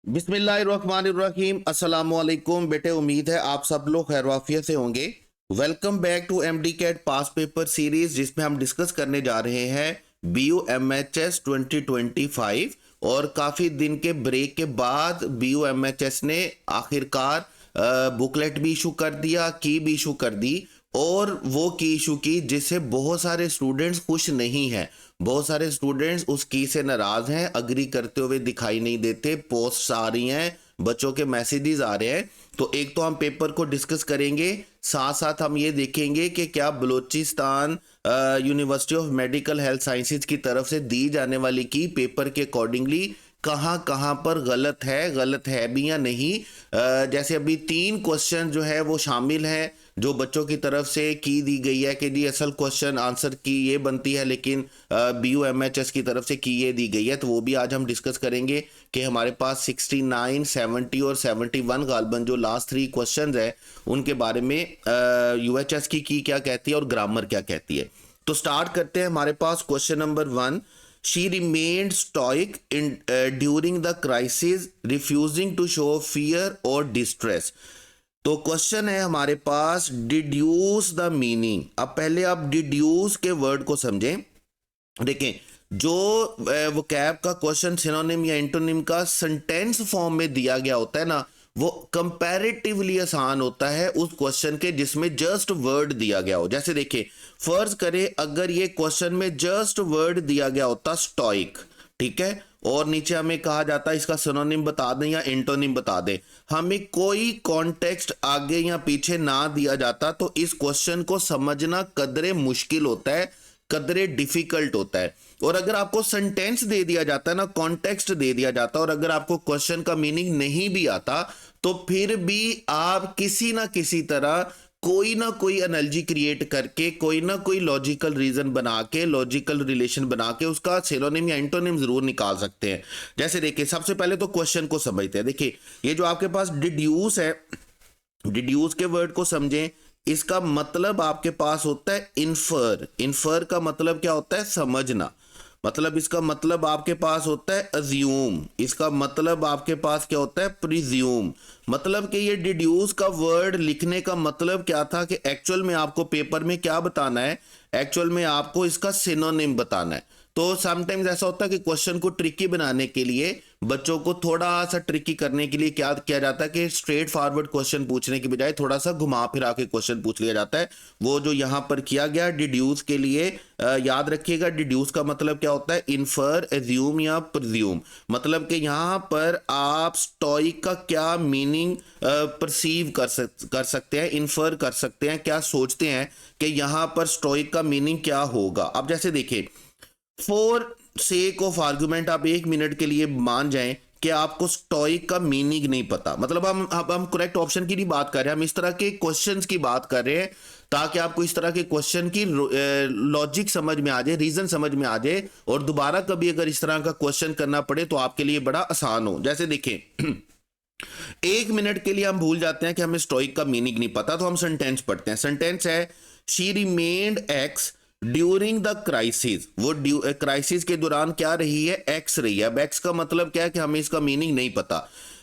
बिस्मिल्लाहिर्रहमानिर्रहीम अस्सलाम वालेकुम बेटे, उम्मीद है आप सब लोग खैर वाफियत से होंगे। Welcome back to MD CAT past paper series, जिसमें हम डिस्कस करने जा रहे हैं BUMHS 2025। और काफ़ी दिन के ब्रेक के बाद BUMHS ने आखिरकार बुकलेट भी इशू कर दिया, की भी इशू कर दी। और वो की इशू की जिससे बहुत सारे स्टूडेंट्स खुश नहीं हैं, बहुत सारे स्टूडेंट्स उस की से नाराज हैं, अग्री करते हुए दिखाई नहीं देते, पोस्ट्स आ रही हैं, बच्चों के मैसेजेस आ रहे हैं। तो एक तो हम पेपर को डिस्कस करेंगे, साथ साथ हम ये देखेंगे कि क्या Balochistan university of medical health sciences की तरफ से दी जाने वाली की पेपर के अकॉर्डिंगली कहाँ कहाँ पर गलत है भी या नहीं। जैसे अभी 3 क्वेश्चन जो है वो शामिल हैं जो बच्चों की तरफ से की दी गई है कि जी असल क्वेश्चन आंसर की ये बनती है, लेकिन BUMHS की तरफ से की ये दी गई है। तो वो भी आज हम डिस्कस करेंगे कि हमारे पास 69, 70 और 71 गालबन जो लास्ट 3 क्वेश्चन है उनके बारे में UHS की क्या कहती है और ग्रामर क्या कहती है। तो स्टार्ट करते हैं। हमारे पास question number 1, She remained stoic during the crisis, refusing to show fear or distress. तो क्वेश्चन है हमारे पास डिड्यूस द मीनिंग। अब पहले आप डिड्यूस के वर्ड को समझें। देखें, जो वोकैब का क्वेश्चन सिनोनिम या एंटोनिम का सेंटेंस फॉर्म में दिया गया होता है ना, वो कंपैरेटिवली आसान होता है उस क्वेश्चन के जिसमें जस्ट वर्ड दिया गया हो। जैसे देखिए, फर्ज करें अगर ये क्वेश्चन में जस्ट वर्ड दिया गया होता स्टोइक, ठीक है, और नीचे हमें कहा जाता है इसका सिनोनिम बता दें या एंटोनिम बता दें, हमें कोई कॉन्टेक्स्ट आगे या पीछे ना दिया जाता, तो इस क्वेश्चन को समझना कदरे मुश्किल होता है, कदरे डिफिकल्ट होता है। और अगर आपको सेंटेंस दे दिया जाता है ना, कॉन्टेक्स्ट दे दिया जाता है, और अगर आपको क्वेश्चन का मीनिंग नहीं भी आता, तो फिर भी आप किसी ना किसी तरह कोई ना कोई एनालॉजी क्रिएट करके, कोई ना कोई लॉजिकल रीजन बना के, लॉजिकल रिलेशन बना के उसका सिनोनिम या एंटोनिम जरूर निकाल सकते हैं। जैसे देखिए, सबसे पहले तो क्वेश्चन को समझते हैं। देखिए, ये जो आपके पास डिड्यूस है, डिड्यूस के वर्ड को समझें। इसका मतलब आपके पास होता है इन्फर। इन्फर का मतलब क्या होता है? समझना। मतलब इसका मतलब आपके पास होता है अज्यूम। इसका मतलब आपके पास क्या होता है? प्रिज्यूम। मतलब कि ये डिड्यूस का वर्ड लिखने का मतलब क्या था कि एक्चुअल में आपको पेपर में क्या बताना है? एक्चुअल में आपको इसका सिनोनिम बताना है। तो समटाइम्स ऐसा होता है कि क्वेश्चन को ट्रिकी बनाने के लिए, बच्चों को थोड़ा सा ट्रिकी करने के लिए क्या किया जाता है कि स्ट्रेट फॉरवर्ड क्वेश्चन पूछने की बजाय थोड़ा सा घुमा फिरा के क्वेश्चन पूछ लिया जाता है। वो जो यहाँ पर किया गया डिड्यूस के लिए, याद रखिएगा, डिड्यूस का मतलब क्या होता है? इन्फर, एज्यूम या प्रिज्यूम। मतलब कि यहाँ पर आप स्टोइक का क्या मीनिंग परसीव कर सकते हैं, इन्फर कर सकते हैं, क्या सोचते हैं कि यहाँ पर स्टोइक का मीनिंग क्या होगा। अब जैसे देखिए, फॉर सेक ऑफ आर्गुमेंट आप 1 मिनट के लिए मान जाएं कि आपको स्टोइक का मीनिंग नहीं पता। मतलब हम करेक्ट ऑप्शन की नहीं बात कर रहे हैं, हम इस तरह के क्वेश्चंस की बात कर रहे हैं ताकि आपको इस तरह के क्वेश्चन की लॉजिक समझ में आ जाए, रीजन समझ में आ जाए, और दोबारा कभी अगर इस तरह का क्वेश्चन करना पड़े तो आपके लिए बड़ा आसान हो। जैसे देखें, 1 मिनट के लिए हम भूल जाते हैं कि हमें स्टोइक का मीनिंग नहीं पता, तो हम सेंटेंस पढ़ते हैं। सेंटेंस है, she remained x during the crisis. वो क्राइसिस के दौरान क्या रही है? एक्स रही है। अब एक्स का मतलब क्या है कि हमें इसका मीनिंग नहीं पता।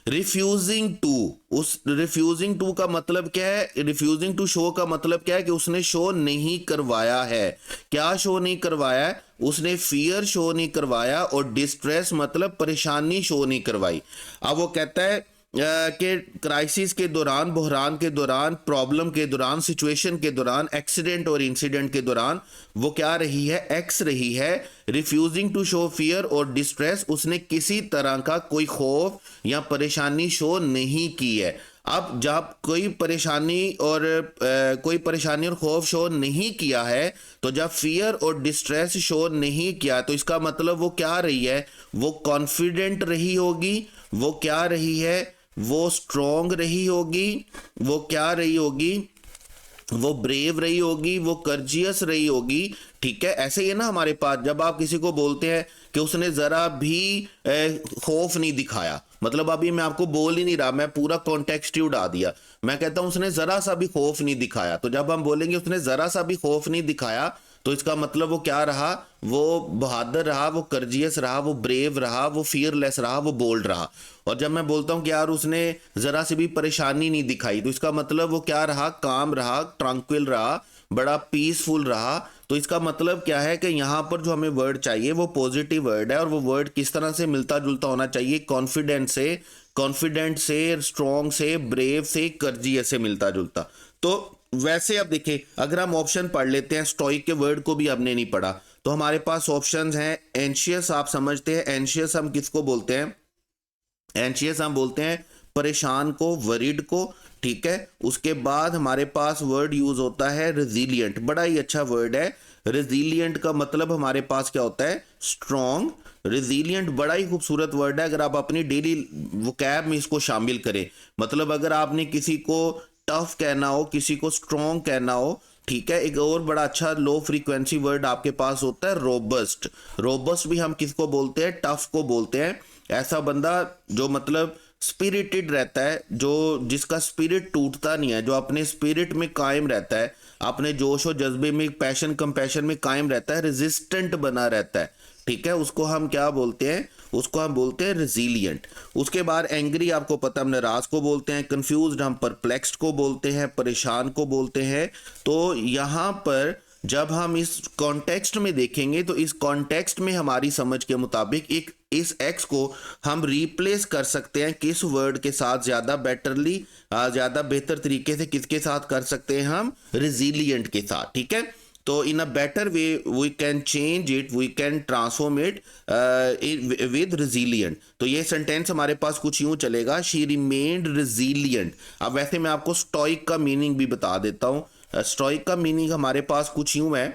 रिफ्यूजिंग टू, उस रिफ्यूजिंग टू का मतलब क्या है? रिफ्यूजिंग टू शो का मतलब क्या है कि उसने शो नहीं करवाया है। क्या शो नहीं करवाया है? उसने फियर शो नहीं करवाया, और डिस्ट्रेस मतलब परेशानी शो नहीं करवाई। अब वो कहता है कि क्राइसिस के दौरान, बहरान के दौरान, प्रॉब्लम के दौरान, सिचुएशन के दौरान, एक्सीडेंट और इंसिडेंट के दौरान वो क्या रही है? एक्स रही है। रिफ्यूजिंग टू शो फियर और डिस्ट्रेस, उसने किसी तरह का कोई खौफ या परेशानी शो नहीं की है। अब जब कोई परेशानी और खौफ शो नहीं किया है, तो जब फियर और डिस्ट्रेस शो नहीं किया, तो इसका मतलब वो क्या रही है? वो कॉन्फिडेंट रही होगी। वो क्या रही है? वो स्ट्रॉन्ग रही होगी। वो क्या रही होगी? वो ब्रेव रही होगी, वो कर्जियस रही होगी। ठीक है, ऐसे ही है ना हमारे पास, जब आप किसी को बोलते हैं कि उसने जरा भी खौफ नहीं दिखाया, मतलब अभी मैं आपको बोल ही नहीं रहा, मैं पूरा कॉन्टेक्स्ट ही उड़ा दिया, मैं कहता हूं उसने जरा सा भी खौफ नहीं दिखाया। तो जब हम बोलेंगे उसने जरा सा भी खौफ नहीं दिखाया, तो इसका मतलब वो क्या रहा, वो बहादुर रहा, वो कर्जियस रहा, वो ब्रेव रहा, वो फियरलेस रहा, वो बोल्ड रहा। और जब मैं बोलता हूँ कि यार उसने जरा से भी परेशानी नहीं दिखाई, तो इसका मतलब वो क्या रहा, काम रहा, ट्रंक्विल रहा, बड़ा पीसफुल रहा। तो इसका मतलब क्या है कि यहाँ पर जो हमें वर्ड चाहिए वो पॉजिटिव वर्ड है, और वो वर्ड किस तरह से मिलता जुलता होना चाहिए, कॉन्फिडेंट से, स्ट्रॉन्ग से, ब्रेव से, कर्जियस से मिलता जुलता। तो वैसे अब देखिए, अगर हम ऑप्शन पढ़ लेते हैं, स्टोइक के वर्ड को भी हमने नहीं पढ़ा, तो हमारे पास ऑप्शंस हैं एंशियस। आप समझते हैं एंशियस हम किसको बोलते हैं, एंशियस हम बोलते हैं परेशान को, वरीड को, ठीक है। उसके बाद हमारे पास वर्ड यूज होता है रेजिलियंट, बड़ा ही अच्छा वर्ड है। रेजिलियंट का मतलब हमारे पास क्या होता है, स्ट्रॉन्ग। रेजिलियंट बड़ा ही खूबसूरत वर्ड है, अगर आप अपनी डेली वोकैब में इसको शामिल करें। मतलब अगर आपने किसी को टफ कहना हो, किसी को स्ट्रॉन्ग कहना हो, ठीक है। एक और बड़ा अच्छा लो फ्रीक्वेंसी वर्ड आपके पास होता है रोबस्ट। रोबस्ट भी हम किसको बोलते हैं, टफ को बोलते हैं। ऐसा बंदा जो मतलब स्पिरिटेड रहता है, जो जिसका स्पिरिट टूटता नहीं है, जो अपने स्पिरिट में कायम रहता है, अपने जोश और जज्बे में, पैशन कंपैशन में कायम रहता है, रेजिस्टेंट बना रहता है, ठीक है। उसको हम क्या बोलते हैं, उसको हम बोलते हैं रेजिलियंट। उसके बाद एंग्री आपको पता हम नाराज को बोलते हैं, कंफ्यूज्ड हम परप्लेक्स्ड को बोलते हैं, परेशान को बोलते हैं। तो यहाँ पर जब हम इस कॉन्टेक्स्ट में देखेंगे तो इस कॉन्टेक्स्ट में हमारी समझ के मुताबिक एक इस एक्स को हम रिप्लेस कर सकते हैं किस वर्ड के साथ, ज्यादा बेटरली, ज्यादा बेहतर तरीके से किसके साथ कर सकते हैं हम, रेजिलियंट के साथ, ठीक है। तो in a better way we can change it, we can transform it with resilient. तो ये सेंटेंस हमारे पास कुछ यूं चलेगा, शी रिमेन्ड रेजिलियंट। अब वैसे मैं आपको स्टोइक का मीनिंग भी बता देता हूं। स्टोइक का मीनिंग हमारे पास कुछ यूं है,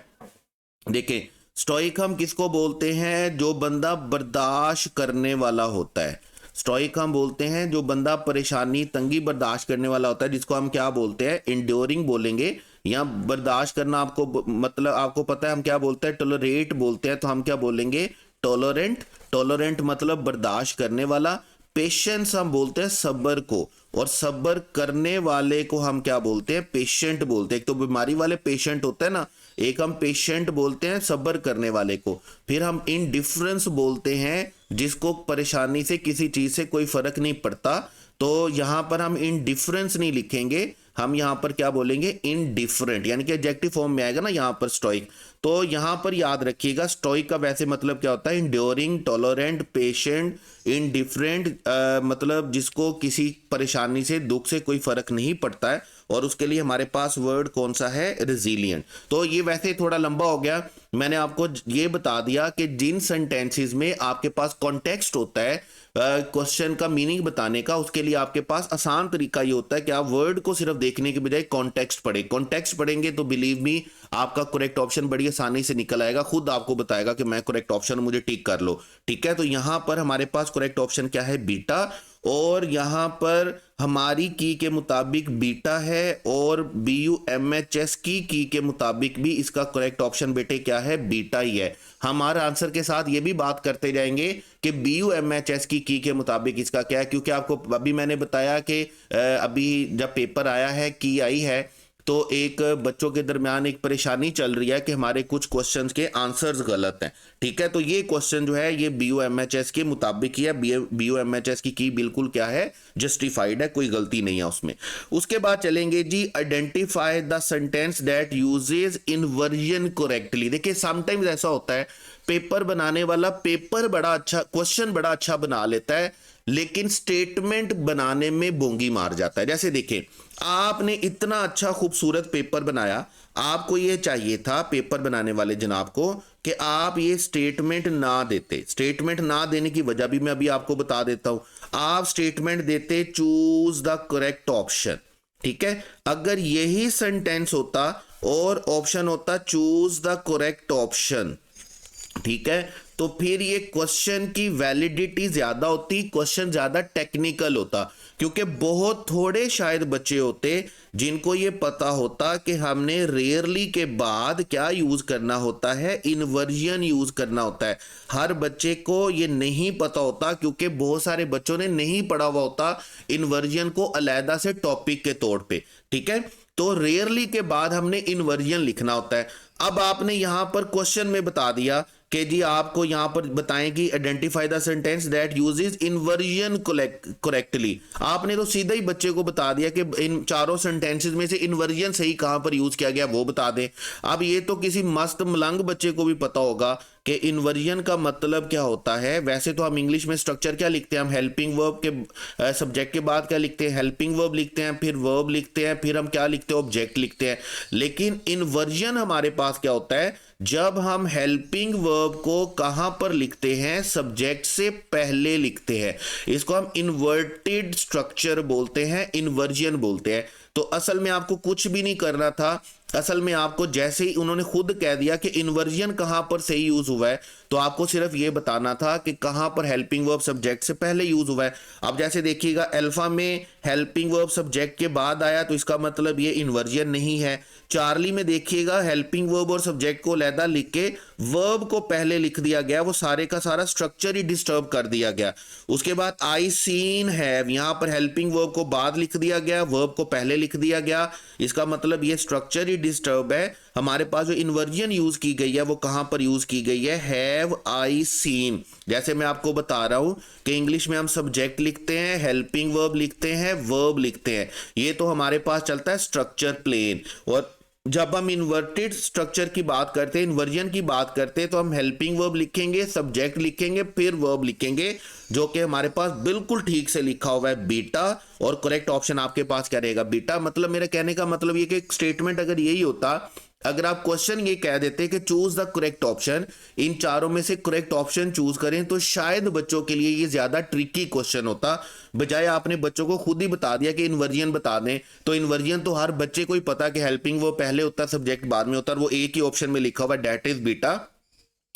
देखें, स्टोइक हम किसको बोलते हैं, जो बंदा बर्दाश्त करने वाला होता है। स्टोइक हम बोलते हैं जो बंदा परेशानी, तंगी बर्दाश्त करने वाला होता है, जिसको हम क्या बोलते हैं, इंड्योरिंग बोलेंगे। या बर्दाश्त करना आपको मतलब आपको पता है हम क्या बोलते हैं, टॉलरेट बोलते हैं, तो हम क्या बोलेंगे, टॉलरेंट। टॉलरेंट मतलब बर्दाश्त करने वाला। पेशेंस हम बोलते हैं सब्र को, और सब्र करने वाले को हम क्या बोलते हैं, पेशेंट बोलते हैं। एक तो बीमारी वाले पेशेंट होते हैं ना, एक हम पेशेंट बोलते हैं सब्र करने वाले को। फिर हम इनडिफरेंस बोलते हैं जिसको परेशानी से, किसी चीज से कोई फर्क नहीं पड़ता। तो यहां पर हम इनडिफरेंस नहीं लिखेंगे, हम यहां पर क्या बोलेंगे, इनडिफरेंट, यानी कि एडजेक्टिव फॉर्म में आएगा ना यहां पर स्टोइक। तो यहां पर याद रखिएगा स्टोइक का वैसे मतलब क्या होता है, इंड्योरिंग, टॉलरेंट, पेशेंट, इनडिफरेंट, मतलब जिसको किसी परेशानी से, दुख से कोई फर्क नहीं पड़ता है। और उसके लिए हमारे पास वर्ड कौन सा है, रेजिलियंट। तो ये वैसे थोड़ा लंबा हो गया, मैंने आपको ये बता दिया कि जिन सेंटेंसेस में आपके पास कॉन्टेक्स्ट होता है क्वेश्चन का मीनिंग बताने का, उसके लिए आपके पास आसान तरीका ये होता है कि आप वर्ड को सिर्फ देखने के बजाय कॉन्टेक्स्ट पढ़ें। कॉन्टेक्स्ट पढ़ेंगे तो बिलीव मी आपका करेक्ट ऑप्शन बड़ी आसानी से निकल आएगा, खुद आपको बताएगा कि मैं करेक्ट ऑप्शन, मुझे टिक कर लो, ठीक है। तो यहां पर हमारे पास करेक्ट ऑप्शन क्या है, बीटा। और यहां पर हमारी की के मुताबिक बीटा है, और BUMHS की के मुताबिक भी इसका करेक्ट ऑप्शन बेटे क्या है, बीटा ही है। हमारे आंसर के साथ ये भी बात करते जाएंगे कि BUMHS की के मुताबिक इसका क्या है, क्योंकि आपको अभी मैंने बताया कि अभी जब पेपर आया है, की आई है, तो एक बच्चों के दरमियान एक परेशानी चल रही है कि हमारे कुछ क्वेश्चंस के आंसर्स गलत हैं, ठीक है। तो ये क्वेश्चन जो है ये BUMHS के मुताबिक ही है, BUMHS की बिल्कुल क्या है, जस्टिफाइड है, कोई गलती नहीं है उसमें। उसके बाद चलेंगे जी, identify the sentence that uses inversion correctly. देखिए समटाइम्स ऐसा होता है, पेपर बनाने वाला पेपर बड़ा अच्छा, क्वेश्चन बड़ा अच्छा बना लेता है, लेकिन स्टेटमेंट बनाने में बोंगी मार जाता है। जैसे देखिए, आपने इतना अच्छा खूबसूरत पेपर बनाया, आपको ये चाहिए था पेपर बनाने वाले जनाब को कि आप ये स्टेटमेंट ना देते। स्टेटमेंट ना देने की वजह भी मैं अभी आपको बता देता हूं। आप स्टेटमेंट देते चूज द करेक्ट ऑप्शन, ठीक है। अगर यही सेंटेंस होता और ऑप्शन होता चूज द करेक्ट ऑप्शन, ठीक है, तो फिर ये क्वेश्चन की वैलिडिटी ज्यादा होती, क्वेश्चन ज्यादा टेक्निकल होता, क्योंकि बहुत थोड़े शायद बच्चे होते जिनको ये पता होता कि हमने रेयरली के बाद क्या यूज करना होता है, इन्वर्जन यूज करना होता है। हर बच्चे को ये नहीं पता होता, क्योंकि बहुत सारे बच्चों ने नहीं पढ़ा हुआ होता इन्वर्जन को अलहदा से टॉपिक के तौर पे, ठीक है। तो रेयरली के बाद हमने इन्वर्जन लिखना होता है। अब आपने यहां पर क्वेश्चन में बता दिया कि जी आपको यहां पर बताएं कि identify the sentence that uses inversion correctly. आपने तो सीधा ही बच्चे को बता दिया कि इन चारों सेंटेंसेस में से इन्वर्जन सही कहां पर यूज किया गया वो बता दें। अब ये तो किसी मस्त मलंग बच्चे को भी पता होगा कि इन्वर्जन का मतलब क्या होता है। वैसे तो हम इंग्लिश में स्ट्रक्चर क्या लिखते हैं, हम हेल्पिंग वर्ब के सब्जेक्ट के बाद क्या लिखते हैं, हेल्पिंग वर्ब लिखते हैं, फिर वर्ब लिखते हैं, फिर हम क्या लिखते हैं, ऑब्जेक्ट लिखते हैं। लेकिन इन्वर्जन हमारे पास क्या होता है, जब हम हेल्पिंग वर्ब को कहां पर लिखते हैं, सब्जेक्ट से पहले लिखते हैं। इसको हम इन्वर्टेड स्ट्रक्चर बोलते हैं, इन्वर्जन बोलते हैं। तो असल में आपको कुछ भी नहीं करना था, असल में आपको जैसे ही उन्होंने खुद कह दिया कि इन्वर्जन कहां पर सही यूज हुआ है, तो आपको सिर्फ ये बताना था कि कहां पर हेल्पिंग वर्ब सब्जेक्ट से पहले यूज हुआ है। अब जैसे देखिएगा अल्फा में हेल्पिंग वर्ब सब्जेक्ट के बाद आया, तो इसका मतलब ये इन्वर्जन नहीं है। चार्ली में देखिएगा हेल्पिंग वर्ब और सब्जेक्ट को अलहदा लिख के वर्ब को पहले लिख दिया गया, वो सारे का सारा स्ट्रक्चर ही डिस्टर्ब कर दिया गया। उसके बाद आई सीन हैव, यहां पर हेल्पिंग वर्ब को बाद लिख दिया गया, वर्ब को पहले लिख दिया गया। इसका मतलब ये स्ट्रक्चर ही डिस्टर्ब है। हमारे पास जो इन्वर्जन यूज की गई है वो कहां पर यूज की गई है, हैव आई सीन। जैसे मैं आपको बता रहा हूं कि इंग्लिश में हम सब्जेक्ट लिखते हैं, हेल्पिंग वर्ब लिखते हैं, वर्ब लिखते हैं, ये तो हमारे पास चलता है स्ट्रक्चर प्लेन। और जब हम इन्वर्टेड स्ट्रक्चर की बात करते हैं, इन्वर्जन की बात करते हैं, तो हम हेल्पिंग वर्ब लिखेंगे, सब्जेक्ट लिखेंगे, फिर वर्ब लिखेंगे, जो कि हमारे पास बिल्कुल ठीक से लिखा हुआ है बीटा। और करेक्ट ऑप्शन आपके पास क्या रहेगा, बीटा। मतलब मेरा कहने का मतलब ये कि स्टेटमेंट अगर यही होता, अगर आप क्वेश्चन ये कह देते कि चूज द करेक्ट ऑप्शन, इन चारों में से करेक्ट ऑप्शन चूज करें, तो शायद बच्चों के लिए ये ज्यादा ट्रिकी क्वेश्चन होता। बजाय आपने बच्चों को खुद ही बता दिया कि इन्वर्जन बता दें, तो इन्वर्जन तो हर बच्चे को ही पता कि हेल्पिंग वो पहले होता है, सब्जेक्ट बाद में होता है, वो एक ही ऑप्शन में लिखा हुआ है, दैट इज बीटा।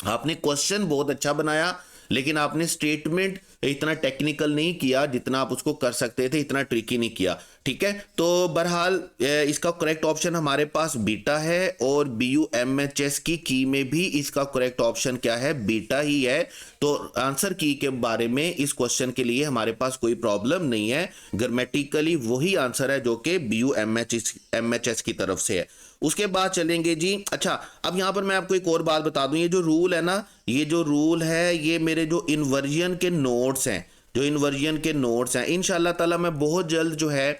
आपने क्वेश्चन बहुत अच्छा बनाया, लेकिन आपने स्टेटमेंट इतना टेक्निकल नहीं किया जितना आप उसको कर सकते थे, इतना ट्रिकी नहीं किया, ठीक है। तो बहरहाल इसका करेक्ट ऑप्शन हमारे पास बीटा है, और BUMHS की में भी इसका करेक्ट ऑप्शन क्या है, बीटा ही है। तो आंसर की के बारे में इस क्वेश्चन के लिए हमारे पास कोई प्रॉब्लम नहीं है, ग्रामेटिकली वही आंसर है जो कि BUMHS की तरफ से है। उसके बाद चलेंगे जी। अच्छा, अब यहां पर मैं आपको एक और बात बता दूं, ये जो रूल है ना, ये जो रूल है, ये मेरे जो इन्वर्जन के नोट्स हैं, जो इन्वर्जन के नोट्स हैं, इंशाल्लाह ताला मैं बहुत जल्द जो है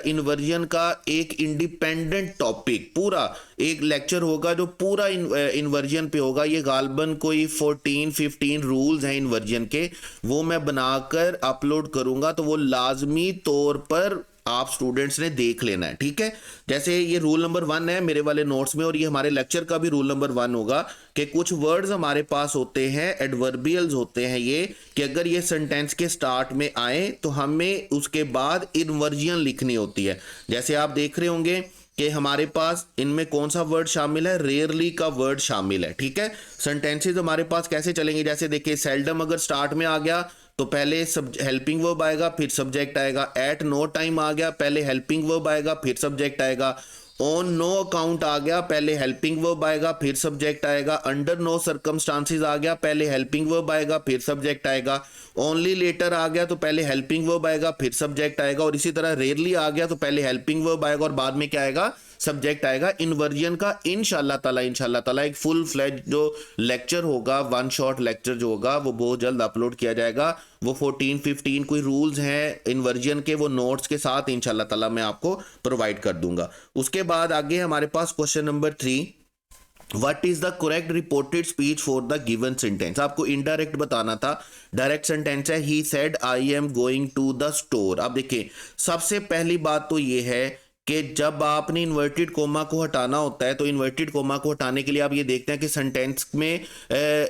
इन्वर्जन का एक इंडिपेंडेंट टॉपिक, पूरा एक लेक्चर होगा जो पूरा इन्वर्जन पे होगा। ये गालबन कोई 14-15 रूल्स हैं इन्वर्जन के, वो मैं बनाकर अपलोड करूंगा, तो वो लाजमी तौर पर आप स्टूडेंट्स ने देख लेना है, ठीक है। जैसे ये रूल नंबर 1 है मेरे वाले नोट्स में, और ये हमारे लेक्चर का भी रूल नंबर 1 होगा कि कुछ वर्ड्स हमारे पास होते हैं, एडवर्बियल्स होते हैं ये, कि अगर ये सेंटेंस के स्टार्ट में आए तो हमें उसके बाद इन्वर्जन लिखनी होती है। जैसे आप देख रहे होंगे कि हमारे पास इनमें कौन सा वर्ड शामिल है, रेयरली का वर्ड शामिल है, ठीक है। सेंटेंसेस हमारे पास कैसे चलेंगे, जैसे देखिए सेल्डम अगर स्टार्ट में आ गया तो पहले हेल्पिंग वर्ब आएगा, फिर सब्जेक्ट आएगा। एट नो टाइम आ गया, पहले हेल्पिंग वर्ब आएगा, फिर सब्जेक्ट आएगा। ऑन नो अकाउंट आ गया, पहले हेल्पिंग वर्ब आएगा, फिर सब्जेक्ट आएगा। अंडर नो सर्कमस्टांसेस आ गया, पहले हेल्पिंग वर्ब आएगा, फिर सब्जेक्ट आएगा। ओनली लेटर आ गया तो पहले हेल्पिंग वर्ब आएगा, फिर सब्जेक्ट आएगा। और इसी तरह रेयरली आ गया तो पहले हेल्पिंग वर्ब आएगा और बाद में क्या आएगा, सब्जेक्ट आएगा। इन्वर्जन का इंशाल्लाह ताला एक फुल फ्लेज जो लेक्चर होगा, वन शॉट लेक्चर जो होगा, वो बहुत जल्द अपलोड किया जाएगा। वो 14-15 कोई रूल्स हैं इन्वर्जन के, वो नोट्स के साथ इंशाल्लाह ताला मैं आपको प्रोवाइड कर दूंगा। उसके बाद आगे हमारे पास question number 3, what is the correct reported speech for the given sentence. आपको इनडायरेक्ट बताना था, डायरेक्ट सेंटेंस है he said I am going to the store. अब देखिए सबसे पहली बात तो ये है कि जब आपने इन्वर्टेड कोमा को हटाना होता है, तो इन्वर्टेड कोमा को हटाने के लिए आप ये देखते हैं कि सेंटेंस में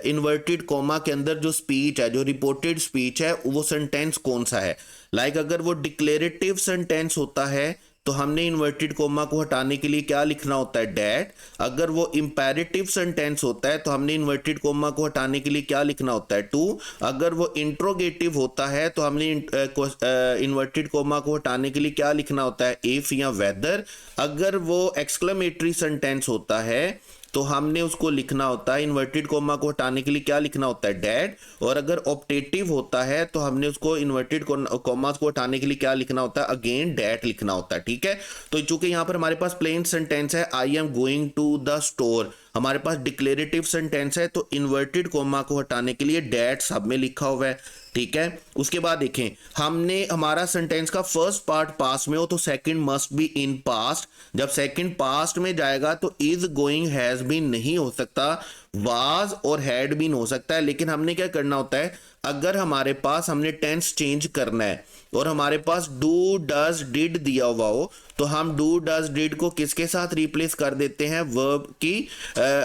इन्वर्टेड कोमा के अंदर जो स्पीच है, जो रिपोर्टेड स्पीच है, वो सेंटेंस कौन सा है। लाइक अगर वो डिक्लेरेटिव सेंटेंस होता है तो हमने इन्वर्टेड कोमा को हटाने के लिए क्या लिखना होता है, डैट। अगर वो इंपेरेटिव सेंटेंस होता है तो हमने इन्वर्टेड कोमा को हटाने के लिए क्या लिखना होता है, टू। अगर वो इंट्रोगेटिव होता है तो हमने इन्वर्टेड कोमा को हटाने के लिए क्या लिखना होता है, इफ या वेदर। अगर वो एक्सक्लेमेटरी सेंटेंस होता है तो हमने उसको लिखना होता है, इन्वर्टेड कोमा को हटाने के लिए क्या लिखना होता है, डैट। और अगर ऑप्टेटिव होता है तो हमने उसको इन्वर्टेड कोमास को हटाने के लिए क्या लिखना होता है, अगेन डैट लिखना होता है, ठीक है। तो चूंकि यहाँ पर हमारे पास प्लेन सेंटेंस है, I am going to the store, हमारे पास डिक्लेरेटिव सेंटेंस है, तो इन्वर्टेड कोमा को हटाने के लिए डैट सब में लिखा हुआ है, ठीक है। उसके बाद देखें, हमने हमारा सेंटेंस का फर्स्ट पार्ट पास्ट में हो तो second must be in past. जब सेकंड पास्ट में जाएगा तो इज, गोइंग, हैज बीन नहीं हो सकता, वाज और हैड बीन हो सकता है। लेकिन हमने क्या करना होता है, अगर हमारे पास हमने टेंस चेंज करना है और हमारे पास डू डज डिड दिया हुआ हो तो हम डू डज डिड को किसके साथ रिप्लेस कर देते हैं, वर्ब की।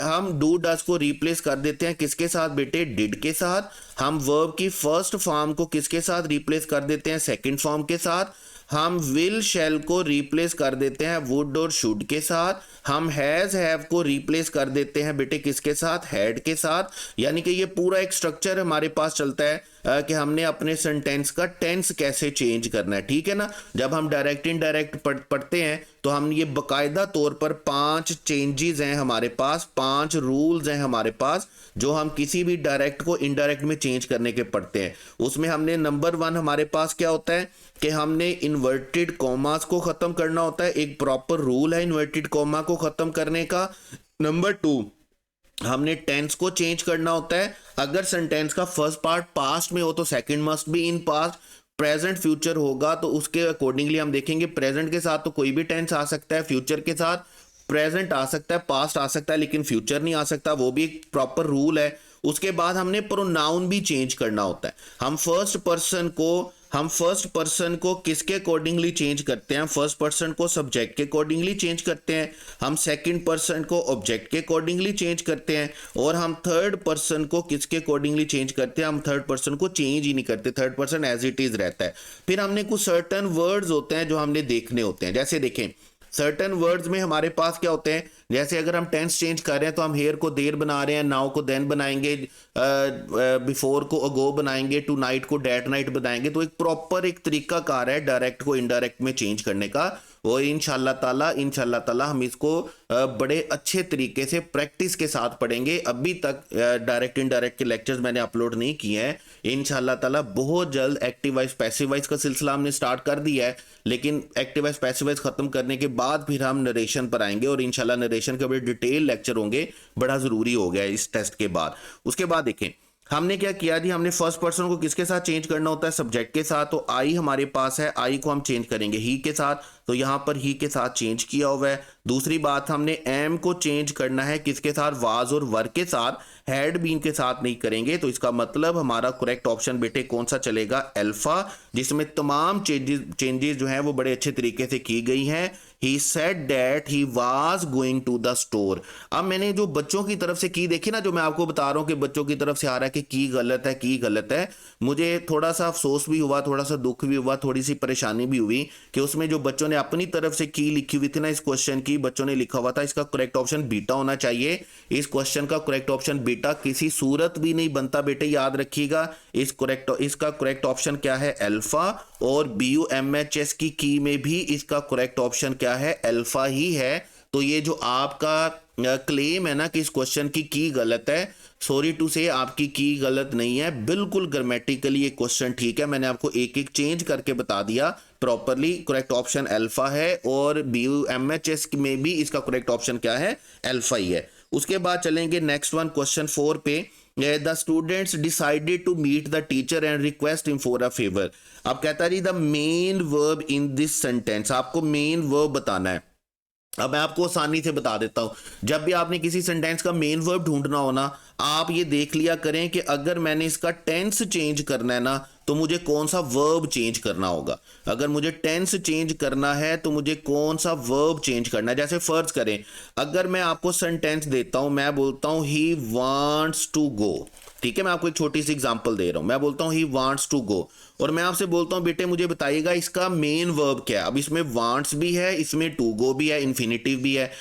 हम डू डज को रिप्लेस कर देते हैं किसके साथ बेटे, डिड के साथ। हम वर्ब की फर्स्ट फॉर्म को किसके साथ रिप्लेस कर देते हैं, सेकंड फॉर्म के साथ। हम विल शैल को रिप्लेस कर देते हैं वुड और शुड के साथ। हम हैज हैव को रिप्लेस कर देते हैं बेटे किसके साथ, हैड के साथ। यानी कि ये पूरा एक स्ट्रक्चर हमारे पास चलता है कि हमने अपने सेंटेंस का टेंस कैसे चेंज करना है, ठीक है ना। जब हम डायरेक्ट इनडायरेक्ट पढ़ते हैं तो हम ये बाकायदा तौर पर 5 चेंजेस हैं हमारे पास, 5 रूल्स हैं हमारे पास जो हम किसी भी डायरेक्ट को इनडायरेक्ट में चेंज करने के पढ़ते हैं। उसमें हमने नंबर 1 हमारे पास क्या होता है कि हमने इन्वर्टेड कॉमास को खत्म करना होता है, एक प्रॉपर रूल है इन्वर्टेड कॉमा को खत्म करने का। नंबर 2, हमने टेंस को चेंज करना होता है। अगर सेंटेंस का फर्स्ट पार्ट पास्ट में हो तो second must be in past. Present future होगा तो उसके अकॉर्डिंगली हम देखेंगे, प्रेजेंट के साथ तो कोई भी टेंस आ सकता है, फ्यूचर के साथ प्रेजेंट आ सकता है, पास्ट आ सकता है, लेकिन फ्यूचर नहीं आ सकता, वो भी एक प्रॉपर रूल है। उसके बाद हमने प्रोनाउन भी चेंज करना होता है। हम फर्स्ट पर्सन को किसके अकॉर्डिंगली चेंज करते हैं, फर्स्ट पर्सन को सब्जेक्ट के अकॉर्डिंगली चेंज करते हैं। हम सेकंड पर्सन को ऑब्जेक्ट के अकॉर्डिंगली चेंज करते हैं। और हम थर्ड पर्सन को किसके अकॉर्डिंगली चेंज करते हैं, हम थर्ड पर्सन को चेंज ही नहीं करते, third person as it is रहता है। फिर हमने कुछ सर्टन वर्ड्स होते हैं जो हमने देखने होते हैं। जैसे देखें, सर्टन वर्ड्स में हमारे पास क्या होते हैं, जैसे अगर हम टेंस चेंज कर रहे हैं तो हम हेयर को देर बना रहे हैं, नाउ को देन बनाएंगे, बिफोर को अगो बनाएंगे, टू नाइट को डेट नाइट बनाएंगे। तो एक प्रॉपर एक तरीका कार है डायरेक्ट को इनडायरेक्ट में चेंज करने का। और इंशाल्लाह ताला हम इसको बड़े अच्छे तरीके से प्रैक्टिस के साथ पढ़ेंगे। अभी तक डायरेक्ट इनडायरेक्ट के लेक्चर्स मैंने अपलोड नहीं किए हैं। इंशाल्लाह ताला बहुत जल्द एक्टिव वाइज पैसिव वाइज का सिलसिला हमने स्टार्ट कर दिया है, लेकिन एक्टिव वाइज पैसिव वाइज खत्म करने के बाद फिर हम नरेशन पर आएंगे और इंशाल्लाह नरेशन के बड़े डिटेल लेक्चर होंगे, बड़ा जरूरी हो गया है इस टेस्ट के बाद। उसके बाद देखें हमने क्या किया जी, हमने फर्स्ट पर्सन को किसके साथ चेंज करना होता है, सब्जेक्ट के साथ। तो आई हमारे पास है, आई को हम चेंज करेंगे ही के साथ, तो यहां पर ही के साथ चेंज किया हुआ है। दूसरी बात, हमने एम को चेंज करना है किसके साथ, वाज और वर के साथ, हैड बीन के साथ नहीं करेंगे। तो इसका मतलब हमारा करेक्ट ऑप्शन बेटे कौन सा चलेगा, अल्फा, जिसमें तमाम चेंजेस जो हैं वो बड़े अच्छे तरीके से की गई हैं। He said that he was going to the store। अब मैंने जो बच्चों की तरफ से की देखी ना, जो मैं आपको बता रहा हूं कि बच्चों की तरफ से आ रहा है कि की गलत है, मुझे थोड़ा सा अफसोस भी हुआ, थोड़ा सा दुख भी हुआ, थोड़ी सी परेशानी भी हुई कि उसमें जो बच्चों ने अपनी तरफ से की लिखी हुई थी ना इस क्वेश्चन की, बच्चों ने लिखा हुआ था इसका करेक्ट ऑप्शन बीटा होना चाहिए। इस क्वेश्चन का करेक्ट ऑप्शन बीटा किसी सूरत भी नहीं बनता बेटे, याद रखिएगा। इसका करेक्ट ऑप्शन क्या है, अल्फा। और BUMHS की में भी इसका करेक्ट ऑप्शन क्या है, अल्फा ही है। तो ये जो आपका क्लेम है ना कि इस क्वेश्चन की गलत है, सॉरी टू से आपकी की गलत नहीं है, बिल्कुल ग्रामेटिकली ये क्वेश्चन ठीक है। मैंने आपको एक एक चेंज करके बता दिया प्रॉपरली। करेक्ट ऑप्शन अल्फा है और BUMHS में भी इसका करेक्ट ऑप्शन क्या है, अल्फा ही है। उसके बाद चलेंगे नेक्स्ट वन, क्वेश्चन 4 पे। The students decided to meet the teacher and request him for a favour. अब कहता है the main verb in this sentence, आपको मेन वर्ब बताना है। अब मैं आपको आसानी से बता देता हूं, जब भी आपने किसी सेंटेंस का मेन वर्ब ढूंढना हो ना, आप ये देख लिया करें कि अगर मैंने इसका टेंस चेंज करना है ना तो मुझे कौन सा वर्ब चेंज करना होगा। अगर मुझे टेंस चेंज करना है तो मुझे कौन सा वर्ब चेंज करना है। जैसे फर्ज करें, अगर मैं आपको सेंटेंस देता हूं, मैं बोलता हूं ही वांट्स टू गो, ठीक है, मैं आपको एक छोटी सी एग्जांपल दे रहा हूं। मैं बोलता हूं ही वांट्स टू गो, और मैं आपसे बोलता हूं बेटे मुझे बताइएगा इसका मेन वर्ब क्या है। अब इसमें वांट्स भी है, इसमें टू गो भी है, इन्फिनिटिव भी है।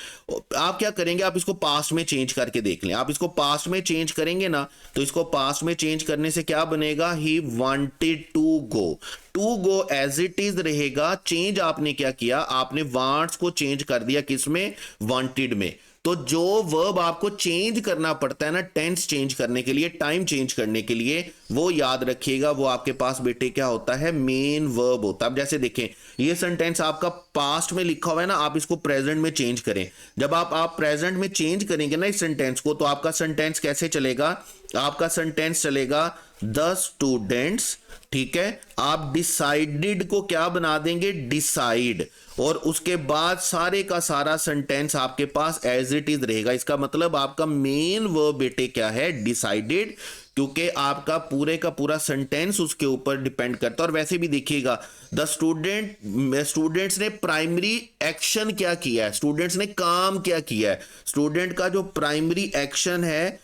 आप क्या करेंगे, आप इसको पास्ट में चेंज करके देख लें। आप इसको पास्ट में चेंज करेंगे ना, तो इसको पास्ट में चेंज करने से क्या बनेगा, he wanted to go. To go as it is रहेगा, चेंज आपने क्या किया, आपने वांट्स को चेंज कर दिया किसमें, वांटेड में। तो जो वर्ब आपको चेंज करना पड़ता है ना, टेंस चेंज करने के लिए, टाइम चेंज करने के लिए, वो याद रखिएगा, वो आपके पास बेटे क्या होता है, मेन वर्ब होता है। अब जैसे देखें, ये सेंटेंस आपका पास्ट में लिखा हुआ है ना, आप इसको प्रेजेंट में चेंज करें। जब आप प्रेजेंट में चेंज करेंगे ना इस सेंटेंस को, तो आपका सेंटेंस कैसे चलेगा, आपका सेंटेंस चलेगा द स्टूडेंट्स, ठीक है। आप डिसाइडेड को क्या बना देंगे, डिसाइड, और उसके बाद सारे का सारा सेंटेंस आपके पास एज इट इज रहेगा। इसका मतलब आपका मेन वर्ब बेटे क्या है, डिसाइडेड, क्योंकि आपका पूरे का पूरा सेंटेंस उसके ऊपर डिपेंड करता है। और वैसे भी देखिएगा, द स्टूडेंट्स ने प्राइमरी एक्शन क्या किया है, स्टूडेंट्स ने काम क्या किया है। स्टूडेंट का जो प्राइमरी एक्शन है,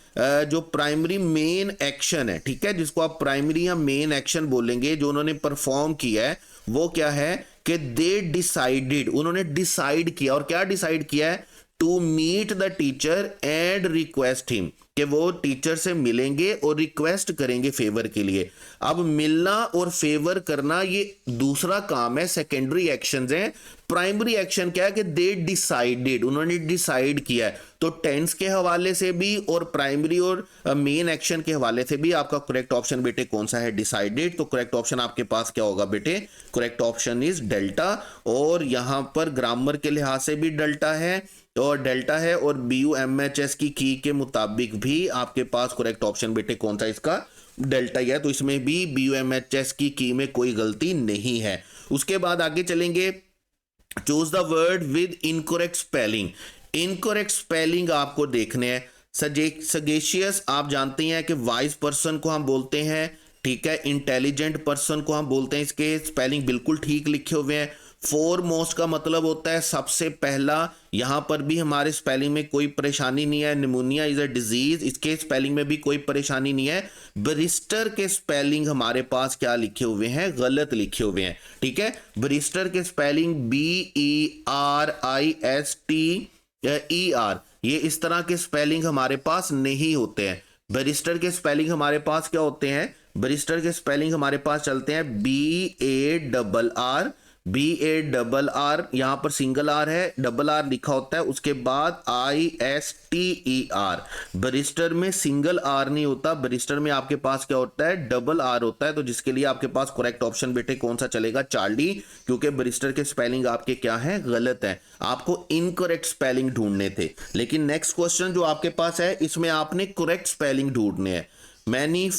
जो प्राइमरी मेन एक्शन है, ठीक है, जिसको आप प्राइमरी या मेन एक्शन बोलेंगे, जो उन्होंने परफॉर्म किया है, वो क्या है कि दे डिसाइडेड, उन्होंने डिसाइड किया। और क्या डिसाइड किया है, to meet the teacher and request him, कि वो टीचर से मिलेंगे और रिक्वेस्ट करेंगे फेवर के लिए। अब मिलना और फेवर करना ये दूसरा काम है, सेकेंडरी एक्शंस हैं। प्राइमरी एक्शन क्या है कि दे डिसाइडेड, उन्होंने डिसाइड किया है। तो टेंस के हवाले से भी और प्राइमरी और मेन एक्शन के हवाले से भी आपका करेक्ट ऑप्शन बेटे कौन सा है, डिसाइडेड। तो करेक्ट ऑप्शन आपके पास क्या होगा बेटे, करेक्ट ऑप्शन इज डेल्टा। और यहां पर ग्रामर के लिहाज से भी डेल्टा है, और डेल्टा है, और BUMHS की के मुताबिक भी आपके पास करेक्ट ऑप्शन बेटे कौन सा, इसका डेल्टा ही है। तो इसमें भी BUMHS की में कोई गलती नहीं है। उसके बाद आगे चलेंगे, choose the word with incorrect spelling. Incorrect spelling आपको देखने हैं। सगेशियस आप जानते हैं कि वाइज पर्सन को हम बोलते हैं, ठीक है। इंटेलिजेंट पर्सन को हम बोलते हैं, इसके स्पेलिंग बिल्कुल ठीक लिखे हुए हैं। फोरमोस्ट का मतलब होता है सबसे पहला, यहां पर भी हमारे स्पेलिंग में कोई परेशानी नहीं है। निमोनिया इज अ डिजीज, इसके स्पेलिंग में भी कोई परेशानी नहीं है। बैरिस्टर के स्पेलिंग हमारे पास क्या लिखे हुए हैं, गलत लिखे हुए हैं, ठीक है। बैरिस्टर के स्पेलिंग BERISTER, ये इस तरह के स्पेलिंग हमारे पास नहीं होते हैं। बैरिस्टर के स्पेलिंग हमारे पास क्या होते हैं, बैरिस्टर के स्पेलिंग हमारे पास चलते हैं BARR, यहां पर सिंगल आर है, डबल आर लिखा होता है, उसके बाद ISTER। बैरिस्टर में सिंगल आर नहीं होता, बैरिस्टर में आपके पास क्या होता है, डबल आर होता है। तो जिसके लिए आपके पास करेक्ट ऑप्शन बेटे कौन सा चलेगा, चार्ली, क्योंकि बैरिस्टर के स्पेलिंग आपके क्या है, गलत है। आपको इनकरेक्ट स्पेलिंग ढूंढने थे, लेकिन नेक्स्ट क्वेश्चन जो आपके पास है इसमें आपने करेक्ट स्पेलिंग ढूंढने हैं। Many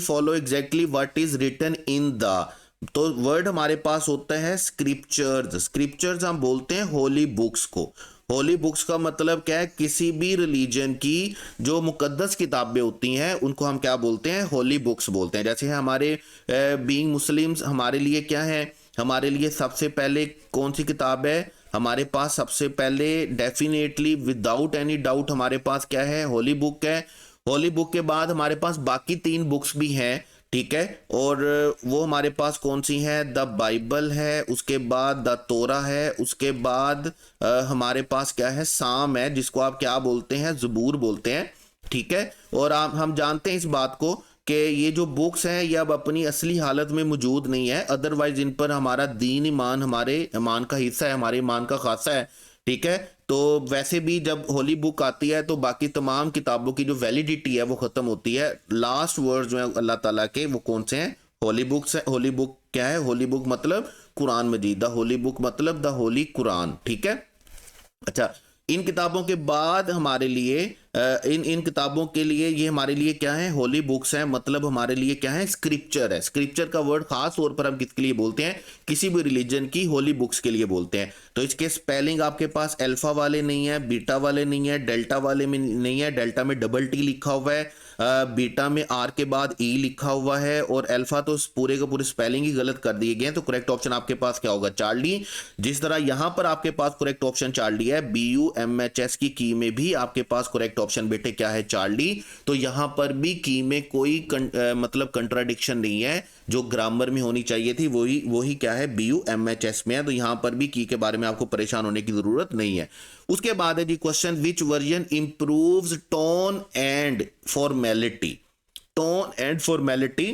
follow exactly what is written in the, तो वर्ड हमारे पास होता है स्क्रिप्चर्स। स्क्रिप्चर्स हम बोलते हैं होली बुक्स को। होली बुक्स का मतलब क्या है, किसी भी रिलीजन की जो मुकद्दस किताबें होती हैं उनको हम क्या बोलते हैं, होली बुक्स बोलते हैं। जैसे हमारे बीइंग मुस्लिम्स, हमारे लिए क्या है, हमारे लिए सबसे पहले कौन सी किताब है, हमारे पास सबसे पहले डेफिनेटली विदाउट एनी डाउट हमारे पास क्या है, होली बुक है। होली बुक के बाद हमारे पास बाकी 3 बुक्स भी हैं, ठीक है, और वो हमारे पास कौन सी है, द बाइबल है, उसके बाद द तोरा है, उसके बाद हमारे पास क्या है, साम है, जिसको आप क्या बोलते हैं, ज़बूर बोलते हैं, ठीक है। और हम जानते हैं इस बात को कि ये जो बुक्स हैं ये अब अपनी असली हालत में मौजूद नहीं है, अदरवाइज इन पर हमारा दीन ईमान हमारे ईमान का हिस्सा है, हमारे ईमान का खासा है, ठीक है। तो वैसे भी जब होली बुक आती है तो बाकी तमाम किताबों की जो वैलिडिटी है वो खत्म होती है। लास्ट वर्ड जो है अल्लाह ताला के वो कौन से हैं, होली बुक्स है। होली बुक क्या है, होली बुक मतलब कुरान मजीद, द होली बुक मतलब द होली कुरान, ठीक है। अच्छा, इन किताबों के बाद हमारे लिए इन किताबों के लिए ये हमारे लिए क्या है, होली बुक्स हैं, मतलब हमारे लिए क्या है, स्क्रिप्चर है। स्क्रिप्चर का वर्ड खास तौर पर हम किसके लिए बोलते हैं, किसी भी रिलीजन की होली बुक्स के लिए बोलते हैं। तो इसके स्पेलिंग आपके पास अल्फा वाले नहीं है, बीटा वाले नहीं है, डेल्टा वाले में नहीं है, डेल्टा में डबल टी लिखा हुआ है। बीटा में आर के बाद ई लिखा हुआ है और अल्फा तो पूरे का पूरे स्पेलिंग ही गलत कर दिए गए हैं, तो करेक्ट ऑप्शन आपके पास क्या होगा, चार्ली। जिस तरह यहां पर आपके पास करेक्ट ऑप्शन चार्ली है, BUMHS की में भी आपके पास करेक्ट ऑप्शन बेटे क्या है, चार्ली। तो यहां पर भी की में कोई मतलब कंट्राडिक्शन नहीं है, जो ग्रामर में होनी चाहिए थी वही क्या है, BUMHS में है। तो यहां पर भी की के बारे में आपको परेशान होने की जरूरत नहीं है। उसके बाद है जी question, which version improves tone and formality, tone and formality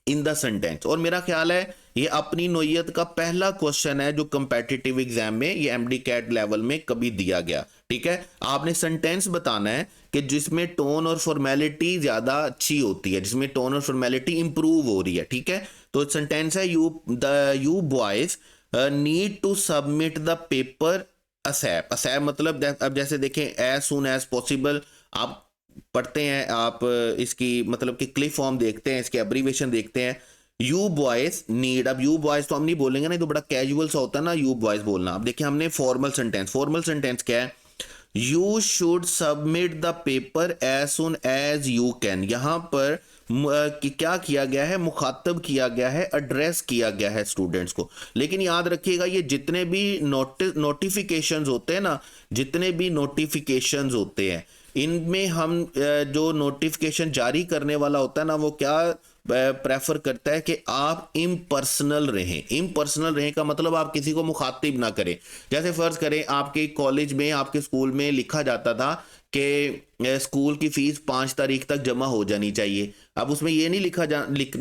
in the sentence. और मेरा ख्याल है ये अपनी नोयत का पहला क्वेश्चन है जो कंपेटिटिव एग्जाम में ये MD कैट लेवल में कभी दिया गया। ठीक है, आपने सेंटेंस बताना है कि जिसमें टोन और फॉर्मेलिटी ज्यादा अच्छी होती है, जिसमें टोन और फॉर्मेलिटी इंप्रूव हो रही है। ठीक है, तो सेंटेंस है you boys need to submit the paper ASAP. ASAP मतलब अब जैसे देखें एज सून एज पॉसिबल आप पढ़ते हैं, आप इसकी मतलब कि क्लिप फॉर्म देखते हैं, इसके एब्रीवेशन देखते हैं। यू बॉयज नीड, अब यू बॉयज तो हम नहीं बोलेंगे ना, तो बड़ा कैजुअल सा होता है ना यू बॉयज बोलना। अब देखिए हमने फॉर्मल सेंटेंस क्या है, you should submit the paper as soon as you can. यहां पर क्या किया गया है, मुखातब किया गया है, एड्रेस किया गया है स्टूडेंट्स को। लेकिन याद रखिएगा ये जितने भी नोटिफिकेशंस होते हैं ना, जितने भी नोटिफिकेशंस होते हैं इनमें हम जो नोटिफिकेशन जारी करने वाला होता है ना, वो क्या प्रेफर करता है कि आप इम्पर्सनल रहें। इम्पर्सनल रहें का मतलब आप किसी को मुखातिब ना करें। जैसे फर्ज करें आपके कॉलेज में, आपके स्कूल में लिखा जाता था कि स्कूल की फीस 5 तारीख तक जमा हो जानी चाहिए। अब उसमें ये नहीं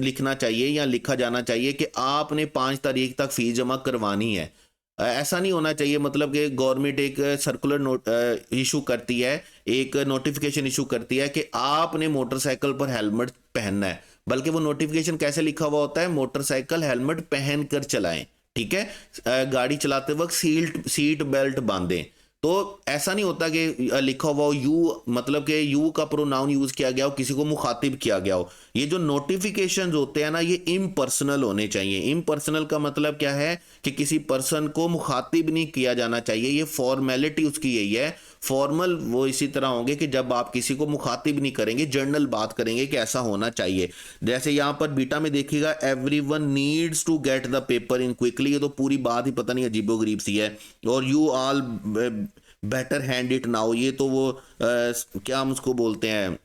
लिखना चाहिए या लिखा जाना चाहिए कि आपने 5 तारीख तक फीस जमा करवानी है। ऐसा नहीं होना चाहिए। मतलब कि गवर्नमेंट एक सर्कुलर नोट इशू करती है, एक नोटिफिकेशन इशू करती है कि आपने मोटरसाइकिल पर हेलमेट पहनना है, बल्कि वो नोटिफिकेशन कैसे लिखा हुआ होता है, मोटरसाइकिल हेलमेट पहन कर चलाएं। ठीक है, गाड़ी चलाते वक्त सीट बेल्ट बांधें। तो ऐसा नहीं होता कि लिखा हुआ हो यू, मतलब कि यू का प्रोनाउन यूज किया गया हो, किसी को मुखातिब किया गया हो। ये जो नोटिफिकेशंस होते हैं ना, ये इम्पर्सनल होने चाहिए। इम्पर्सनल का मतलब क्या है कि किसी पर्सन को मुखातिब नहीं किया जाना चाहिए। ये फॉर्मेलिटी उसकी यही है। फॉर्मल वो इसी तरह होंगे कि जब आप किसी को मुखातिब नहीं करेंगे, जनरल बात करेंगे कि ऐसा होना चाहिए। जैसे यहां पर बीटा में देखिएगा, everyone needs to get the paper in quickly. ये तो पूरी बात ही पता नहीं अजीबोगरीब सी है। और you all better hand it now, ये तो वो क्या हम उसको बोलते हैं,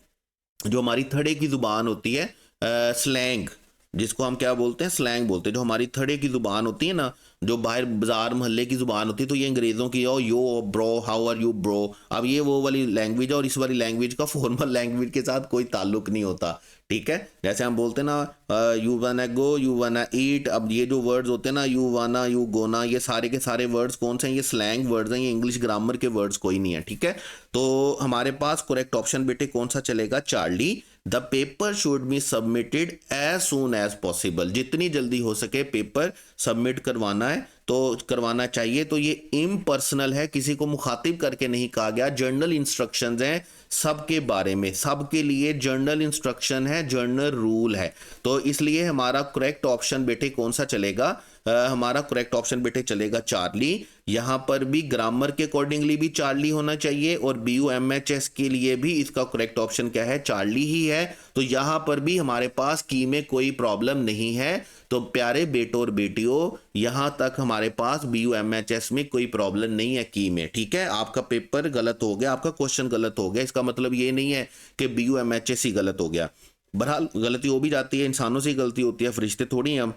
जो हमारी थड़े की जुबान होती है, स्लैंग, जिसको हम क्या बोलते हैं, स्लैंग बोलते हैं। जो हमारी थड़े की जुबान होती है ना, जो बाहर बाजार मोहल्ले की जुबान होती है, तो ये अंग्रेजों की yo bro, how are you bro. अब ये वो वाली लैंग्वेज है, और इस वाली लैंग्वेज का फॉर्मल लैंग्वेज के साथ कोई ताल्लुक नहीं होता। ठीक है, जैसे हम बोलते हैं ना you wanna go, you wanna ईट। अब ये जो वर्ड्स होते हैं ना, यू वाना, यू गोना, ये सारे के सारे वर्ड्स कौन से हैं, ये स्लैंग वर्ड्स हैं, ये इंग्लिश ग्रामर के वर्ड्स कोई नहीं है। ठीक है, तो हमारे पास करेक्ट ऑप्शन बेटे कौन सा चलेगा, Charlie. The paper should be submitted as soon as possible. जितनी जल्दी हो सके पेपर सबमिट करवाना है तो करवाना चाहिए। तो ये इम्पर्सनल है, किसी को मुखातिब करके नहीं कहा गया। जर्नल इंस्ट्रक्शंस हैं सबके बारे में, सबके लिए जर्नल इंस्ट्रक्शन है, जर्नल रूल है। तो इसलिए हमारा करेक्ट ऑप्शन बेटे कौन सा चलेगा, हमारा करेक्ट ऑप्शन बेटे चलेगा चार्ली। यहां पर भी ग्रामर के अकॉर्डिंगली भी चार्ली होना चाहिए, और BUMHS के लिए भी इसका करेक्ट ऑप्शन क्या है, चार्ली ही है। तो यहां पर भी हमारे पास की में कोई प्रॉब्लम नहीं है। तो प्यारे बेटों और बेटियों, यहां तक हमारे पास BUMHS में कोई प्रॉब्लम नहीं है की में। ठीक है, आपका पेपर गलत हो गया, आपका क्वेश्चन गलत हो गया, इसका मतलब ये नहीं है कि BUMHS ही गलत हो गया। बहरहाल गलती हो भी जाती है, इंसानों से ही गलती होती है, फरिश्ते थोड़ी हैं हम।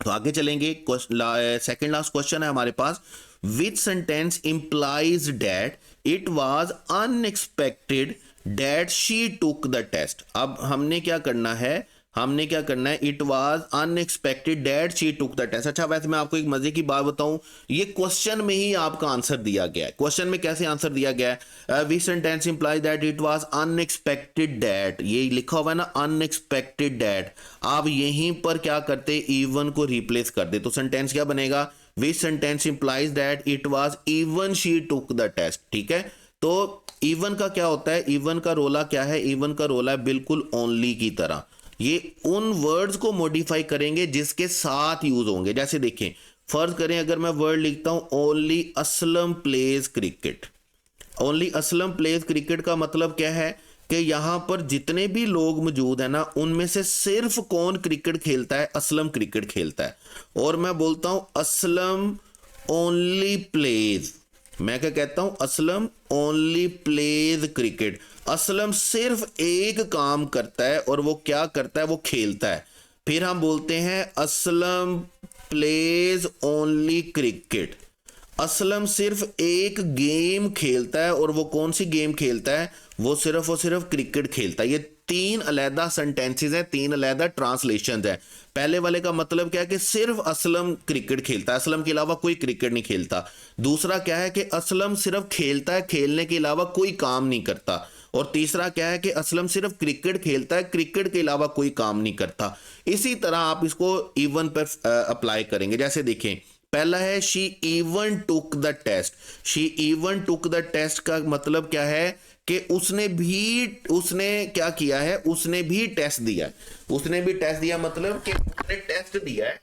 तो आगे चलेंगे, सेकंड लास्ट क्वेश्चन है हमारे पास, which sentence implies that it was unexpected that she took the test. अब हमने क्या करना है, it was unexpected that she took the test. अच्छा, वैसे मैं आपको एक मजे की बात बताऊं, ये क्वेश्चन में ही आपका आंसर दिया गया है। क्वेश्चन में कैसे आंसर दिया गया है, विच sentence implies that it was unexpected that, ये लिखा हुआ है ना अनएक्सपेक्टेड डैट। आप यहीं पर क्या करते, इवन को रिप्लेस कर दे, तो सेंटेंस क्या बनेगा, which sentence implies that it was even she took the test. ठीक है, तो इवन का क्या होता है, इवन का रोला क्या है, इवन का रोला है बिल्कुल ओनली की तरह। ये उन वर्ड्स को मॉडिफाई करेंगे जिसके साथ यूज होंगे। जैसे देखें, फर्ज करें अगर मैं वर्ड लिखता हूं only Aslam pledge cricket. Only Aslam pledge cricket का मतलब क्या है कि यहाँ पर जितने भी लोग मौजूद हैं ना, उनमें से सिर्फ कौन क्रिकेट खेलता है? असलम क्रिकेट खेलता है। और मैं बोलता हूँ असलम ओनली प्लेज, मैं क्या कहता हूँ? Aslam only pledge cricket. Aslam सिर्फ एक काम करता है, और वो क्या करता है? वो खेलता है। फिर हम बोलते हैं Aslam plays only cricket. Aslam सिर्फ एक गेम खेलता है, और वो कौन सी गेम खेलता है? वो सिर्फ क्रिकेट खेलता है। ये तीन अलहदा सेंटेंसेस है, तीन अलहदा ट्रांसलेशन है। पहले वाले का मतलब क्या है कि सिर्फ असलम क्रिकेट खेलता है, असलम के अलावा कोई क्रिकेट नहीं खेलता। दूसरा क्या है कि असलम सिर्फ खेलता है, खेलने के अलावा कोई काम नहीं करता। और तीसरा क्या है कि असलम सिर्फ क्रिकेट खेलता है, क्रिकेट के अलावा कोई काम नहीं करता। इसी तरह आप इसको इवन पर अप्लाई करेंगे। जैसे देखें, पहला है she even took the test. She even took the test का मतलब क्या है कि उसने क्या किया है? उसने भी टेस्ट दिया। उसने भी टेस्ट दिया मतलब कि उसने टेस्ट दिया है,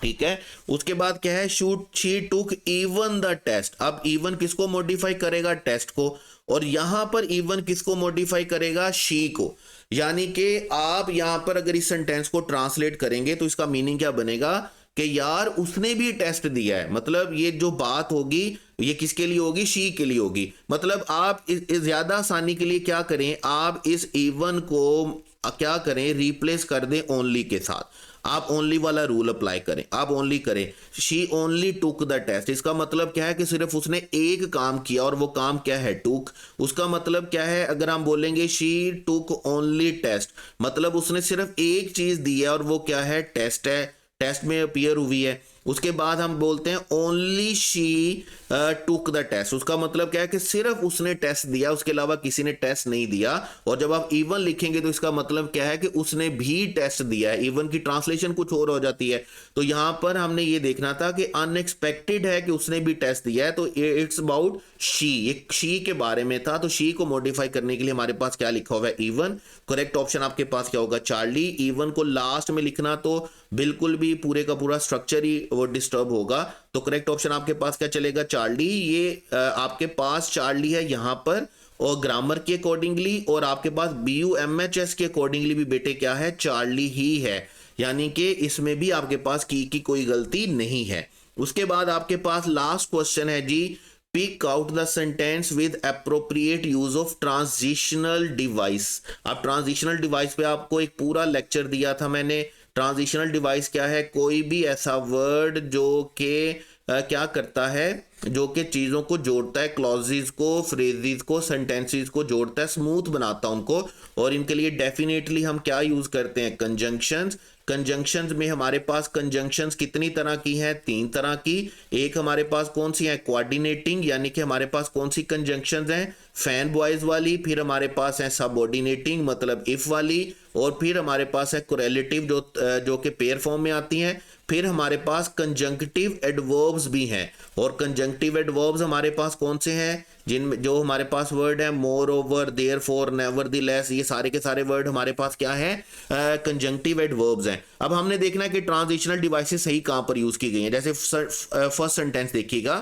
ठीक है। उसके बाद क्या है? She took even the test. अब इवन किसको मॉडिफाई करेगा? टेस्ट को। और यहां पर इवन किसको मॉडिफाई करेगा? शी को। यानी कि आप यहां पर अगर इस सेंटेंस को ट्रांसलेट करेंगे तो इसका मीनिंग क्या बनेगा कि यार उसने भी टेस्ट दिया है। मतलब ये जो बात होगी ये किसके लिए होगी? शी के लिए होगी। मतलब आप इस ज्यादा आसानी के लिए क्या करें? आप इस इवन को क्या करें? रिप्लेस कर दें ओनली के साथ। आप ओनली वाला रूल अप्लाई करें, आप ओनली करें। She only took the test, इसका मतलब क्या है कि सिर्फ उसने एक काम किया, और वो काम क्या है? टुक। उसका मतलब क्या है? अगर हम बोलेंगे शी टुक ओनली टेस्ट, मतलब उसने सिर्फ एक चीज दी है, और वो क्या है? टेस्ट है, टेस्ट में अपीयर हुई है। उसके बाद हम बोलते हैं only she took the test, उसका मतलब क्या है कि सिर्फ उसने टेस्ट दिया, उसके अलावा किसी ने टेस्ट नहीं दिया। और जब आप इवन लिखेंगे तो इसका मतलब क्या है कि उसने भी टेस्ट दिया है। इवन की ट्रांसलेशन कुछ और हो जाती है। तो यहां पर हमने ये देखना था कि अनएक्सपेक्टेड है कि उसने भी टेस्ट दिया है, तो इट्स अबाउट शी, एक शी के बारे में था। तो शी को मॉडिफाई करने के लिए हमारे पास क्या लिखा हुआ है? इवन। करेक्ट ऑप्शन आपके पास क्या होगा? चार्ली। इवन को लास्ट में लिखना तो बिल्कुल भी पूरे का पूरा स्ट्रक्चर ही वो डिस्टर्ब होगा। तो करेक्ट ऑप्शन आपके पास क्या चलेगा? चार्ली। ये आपके पास चार्ली है यहाँ पर, और ग्रामर के अकॉर्डिंगली, और आपके पास BUMHS के अकॉर्डिंगली भी बेटे क्या है? चार्ली ही है। यानी कि इसमें भी आपके पास की कोई गलती नहीं है। उसके बाद आपके पास लास्ट क्वेश्चन है जी, pick out the sentence with appropriate use of transitional device. अब ट्रांजिशनल डिवाइस पे आपको एक पूरा लेक्चर दिया था मैंने। ट्रांजिशनल डिवाइस क्या है? कोई भी ऐसा वर्ड जो कि क्या करता है? जो कि चीज़ों को जोड़ता है, क्लॉजेस को, फ्रेजेस को, सेंटेंसेस को जोड़ता है, स्मूथ बनाता है उनको। और इनके लिए डेफिनेटली हम क्या यूज़ करते हैं? कंजंक्शंस। कंजंक्शंस में हमारे पास कंजंक्शंस कितनी तरह की हैं? 3 तरह की। एक हमारे पास कौन सी है? कोऑर्डिनेटिंग, यानी कि हमारे पास कौन सी कंजंक्शंस हैं? फैन बॉयज वाली। फिर हमारे पास है सबऑर्डिनेटिंग, मतलब इफ वाली। और फिर हमारे पास है कोरेलेटिव, जो कि पेयर फॉर्म में आती हैं। फिर हमारे पास कंजंक्टिव एडवर्ब्स भी हैं। और कंजंक्टिव एडवर्ब्स हमारे पास कौन से हैं? जिनमें जो हमारे पास वर्ड है मोर ओवर, देयरफॉर, नेवरदलेस, ये सारे के सारे वर्ड हमारे पास क्या है? कंजंक्टिव एडवर्ब्स हैं। अब हमने देखना है कि ट्रांजिशनल डिवाइसेस सही कहां पर यूज की गई हैं। जैसे फर्स्ट सेंटेंस देखिएगा।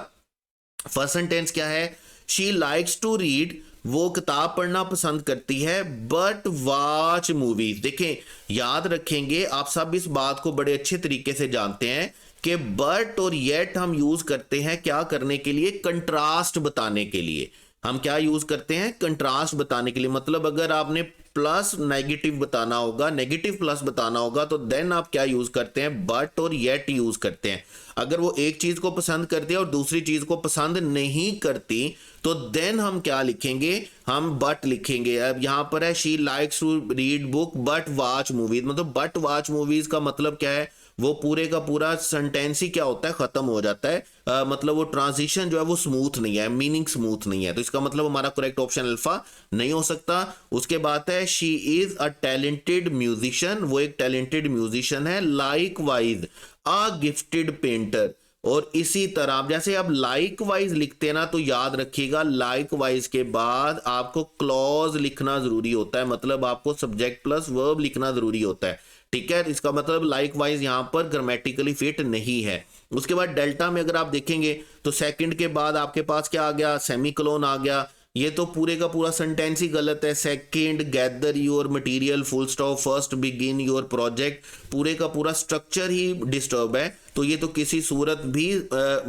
फर्स्ट सेंटेंस क्या है? शी लाइक्स टू रीड, वो किताब पढ़ना पसंद करती है, बट वॉच मूवीज। देखें, याद रखेंगे, आप सब इस बात को बड़े अच्छे तरीके से जानते हैं कि बट और येट हम यूज करते हैं क्या करने के लिए? कंट्रास्ट बताने के लिए। हम क्या यूज करते हैं? कंट्रास्ट बताने के लिए। मतलब अगर आपने प्लस नेगेटिव बताना होगा, नेगेटिव प्लस बताना होगा, तो देन आप क्या यूज करते हैं? बट और येट यूज करते हैं। अगर वो एक चीज को पसंद करती है और दूसरी चीज को पसंद नहीं करती, तो देन हम क्या लिखेंगे? हम बट लिखेंगे। अब यहां पर है she likes to read book but watch movies. मतलब बट वॉच मूवीज का मतलब क्या है? वो पूरे का पूरा सेंटेंस ही क्या होता है? खत्म हो जाता है। मतलब वो ट्रांजिशन जो है वो स्मूथ नहीं है, मीनिंग स्मूथ नहीं है। तो इसका मतलब हमारा करेक्ट ऑप्शन अल्फा नहीं हो सकता। उसके बाद है she is a talented musician, वो एक टैलेंटेड म्यूजिशियन है। लाइक वाइज अ गिफ्टेड पेंटर। और इसी तरह जैसे आप लाइक वाइज लिखते हैं ना, तो याद रखिएगा लाइक वाइज के बाद आपको क्लॉज लिखना जरूरी होता है। मतलब आपको सब्जेक्ट प्लस वर्ब लिखना जरूरी होता है, ठीक है। इसका मतलब लाइक वाइज यहां पर ग्रामेटिकली फिट नहीं है। उसके बाद डेल्टा में अगर आप देखेंगे तो सेकंड के बाद आपके पास क्या आ गया? सेमीकोलन आ गया। ये तो पूरे का पूरा सेंटेंस ही गलत है। Second, gather your material full stop, first begin your project, पूरे का पूरा स्ट्रक्चर ही डिस्टर्ब है। तो ये तो किसी सूरत भी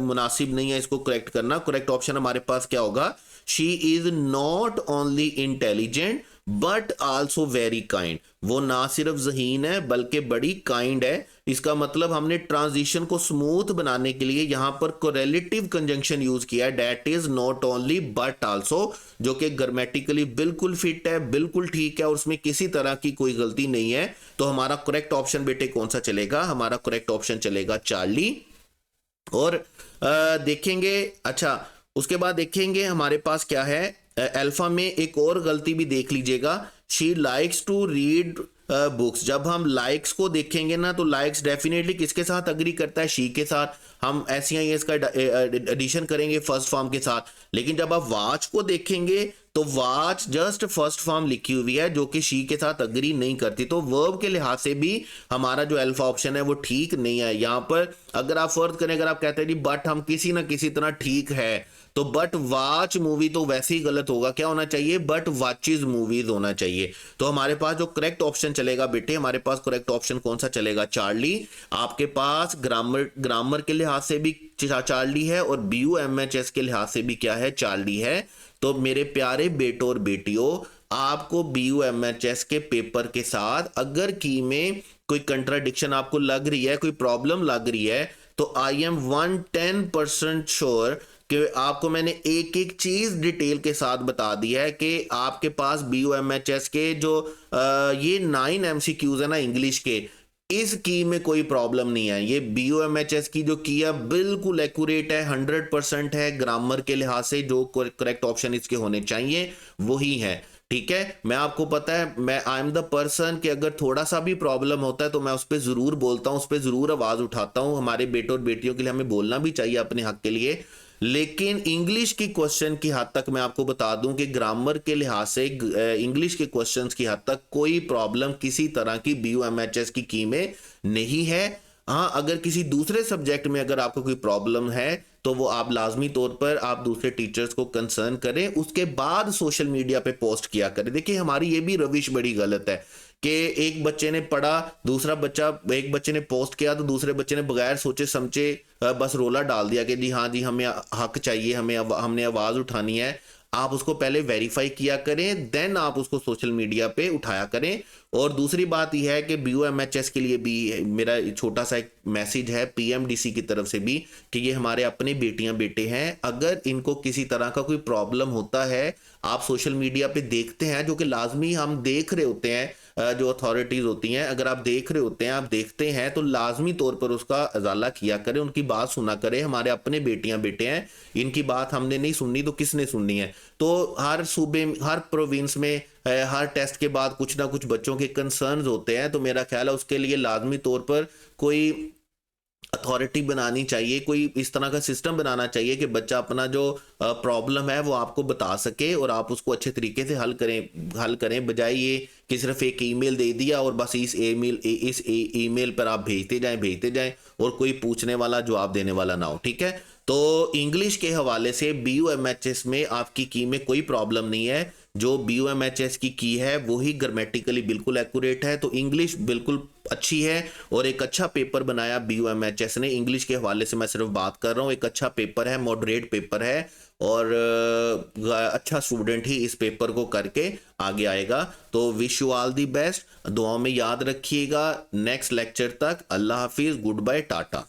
मुनासिब नहीं है इसको करेक्ट करना। करेक्ट ऑप्शन हमारे पास क्या होगा? She is not only intelligent but also very kind. वो ना सिर्फ ज़हीन है बल्कि बड़ी काइंड है। इसका मतलब हमने ट्रांजिशन को स्मूथ बनाने के लिए यहां पर कोरिलेटिव कंजंक्शन यूज किया है, that is not only but also, जो कि ग्रामेटिकली बिल्कुल फिट है, बिल्कुल ठीक है और उसमें किसी तरह की कोई गलती नहीं है। तो हमारा करेक्ट ऑप्शन बेटे कौन सा चलेगा? हमारा करेक्ट ऑप्शन चलेगा चार्ली। और देखेंगे, अच्छा उसके बाद देखेंगे हमारे पास क्या है। अल्फा में एक और गलती भी देख लीजिएगा, she likes to read books. जब हम लाइक्स को देखेंगे ना तो लाइक्स डेफिनेटली किसके साथ अग्री करता है? शी के साथ। हम ऐसी ही इसका एडिशन करेंगे फर्स्ट फॉर्म के साथ। लेकिन जब आप वाच को देखेंगे तो वाच जस्ट फर्स्ट फॉर्म लिखी हुई है जो कि शी के साथ अग्री नहीं करती। तो वर्ब के लिहाज से भी हमारा जो अल्फा ऑप्शन है वो ठीक नहीं है। यहां पर अगर आप फर्ज करें, अगर आप कहते हैं जी बट हम किसी ना किसी तरह ठीक है, तो बट वाच मूवी तो वैसे ही गलत होगा। क्या होना चाहिए? बट वाचेस मूवीज होना चाहिए। तो हमारे पास जो करेक्ट ऑप्शन चलेगा बेटे, हमारे पास करेक्ट ऑप्शन कौन सा चलेगा? चार्ली। आपके पास ग्रामर के लिहाज से भी चार्ली है और BUMHS के लिहाज से भी क्या है? चार्ली है। तो मेरे प्यारे बेटों और बेटियों, आपको BUMHS के पेपर के साथ अगर की में कोई कंट्राडिक्शन आपको लग रही है, कोई प्रॉब्लम लग रही है, तो आई एम 110% श्योर कि आपको मैंने एक एक चीज डिटेल के साथ बता दी है कि आपके पास BUMHS के जो ये 9 MCQs है ना इंग्लिश के, इस की में कोई प्रॉब्लम नहीं है। ये BUMHS की जो की है बिल्कुल एक्यूरेट है, 100% है। ग्रामर के लिहाज से जो करेक्ट ऑप्शन इसके होने चाहिए वही है। ठीक है, मैं आपको पता है, मैं आई एम द पर्सन कि अगर थोड़ा सा भी प्रॉब्लम होता है तो मैं उस पर जरूर बोलता हूँ, उस पर जरूर आवाज उठाता हूँ। हमारे बेटों और बेटियों के लिए हमें बोलना भी चाहिए अपने हक के लिए। लेकिन इंग्लिश की क्वेश्चन की हद तक मैं आपको बता दूं कि ग्रामर के लिहाज से इंग्लिश के क्वेश्चंस की हद तक कोई प्रॉब्लम किसी तरह की BUMHS की में नहीं है। हाँ, अगर किसी दूसरे सब्जेक्ट में अगर आपको कोई प्रॉब्लम है तो वो आप लाजमी तौर पर आप दूसरे टीचर्स को कंसर्न करें, उसके बाद सोशल मीडिया पे पोस्ट किया करें। देखिए हमारी ये भी रविश बड़ी गलत है कि एक बच्चे ने पढ़ा, एक बच्चे ने पोस्ट किया तो दूसरे बच्चे ने बगैर सोचे समझे बस रोला डाल दिया कि जी हाँ जी हमें हक चाहिए, हमने आवाज उठानी है। आप उसको पहले वेरीफाई किया करें, देन आप उसको सोशल मीडिया पे उठाया करें। और दूसरी बात यह है कि BUMHS के लिए भी मेरा छोटा सा एक मैसेज है PMDC की तरफ से भी कि ये हमारे अपने बेटियां बेटे हैं। अगर इनको किसी तरह का कोई प्रॉब्लम होता है, आप सोशल मीडिया पे देखते हैं, जो कि लाजमी हम देख रहे होते हैं, जो अथॉरिटीज होती हैं, अगर आप देख रहे होते हैं, आप देखते हैं, तो लाजमी तौर पर उसका अजाला किया करें, उनकी बात सुना करें। हमारे अपने बेटियां बेटे हैं, इनकी बात हमने नहीं सुननी तो किसने सुननी है? तो हर सूबे, हर प्रोविंस में हर टेस्ट के बाद कुछ ना कुछ बच्चों के कंसर्न्स होते हैं। तो मेरा ख्याल है उसके लिए लाजमी तौर पर कोई अथॉरिटी बनानी चाहिए, कोई इस तरह का सिस्टम बनाना चाहिए कि बच्चा अपना जो प्रॉब्लम है वो आपको बता सके और आप उसको अच्छे तरीके से हल करें, बजाय ये कि सिर्फ एक ईमेल दे दिया और बस इस ईमेल पर आप भेजते जाएं और कोई पूछने वाला जवाब देने वाला ना हो। ठीक है, तो इंग्लिश के हवाले से BUMHS में आपकी की में कोई प्रॉब्लम नहीं है। जो BUMHS की है वही ग्रामेटिकली बिल्कुल एक्यूरेट है। तो इंग्लिश बिल्कुल अच्छी है और एक अच्छा पेपर बनाया BUMHS ने। इंग्लिश के हवाले से मैं सिर्फ बात कर रहा हूँ, एक अच्छा पेपर है, मॉडरेट पेपर है और अच्छा स्टूडेंट ही इस पेपर को करके आगे आएगा। तो wish you all the best, दुआओं में याद रखिएगा। नेक्स्ट लेक्चर तक अल्लाह हाफिज, गुड बाय, टाटा।